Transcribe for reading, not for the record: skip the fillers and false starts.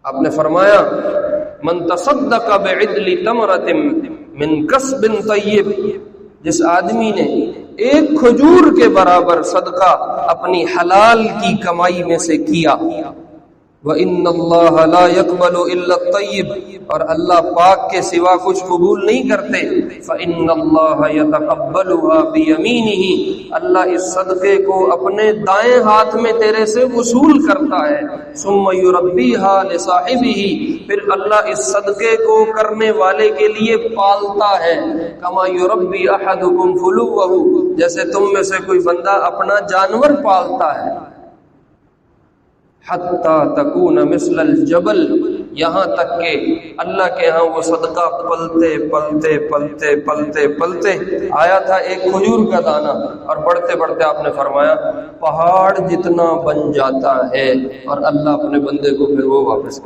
آپ نے فرمایا من تصدق بعدل تمرۃ من کسب طیب، جس آدمی نے ایک کھجور کے برابر صدقہ اپنی حلال کی کمائی میں سے کیا، وَإِنَّ اللَّهَ لَا يَقْبَلُ إِلَّا الطَّيِّبَ، اور اللہ پاک کے سوا کچھ قبول نہیں کرتے، فَإِنَّ اللَّهَ يَتَقَبَّلُهَا بِيَمِينِهِ، اللہ اس صدقے کو اپنے دائیں ہاتھ میں تیرے سے وصول کرتا ہے، ثُمَّ يُرَبِّيهَا لِصَاحِبِهِ، پھر اللہ اس صدقے کو کرنے والے کے لیے پالتا ہے، كَمَا يُرَبِّي أَحَدُكُمْ فُلُوَّهُ، جیسے تم میں سے کوئی بندہ اپنا جانور پالتا ہے، حتی تکون مثل الجبل، یہاں تک کہ اللہ کے ہاں وہ صدقہ پلتے پلتے پلتے پلتے پلتے آیا تھا ایک کھجور کا دانہ، اور بڑھتے بڑھتے آپ نے فرمایا پہاڑ جتنا بن جاتا ہے، اور اللہ اپنے بندے کو پھر وہ واپس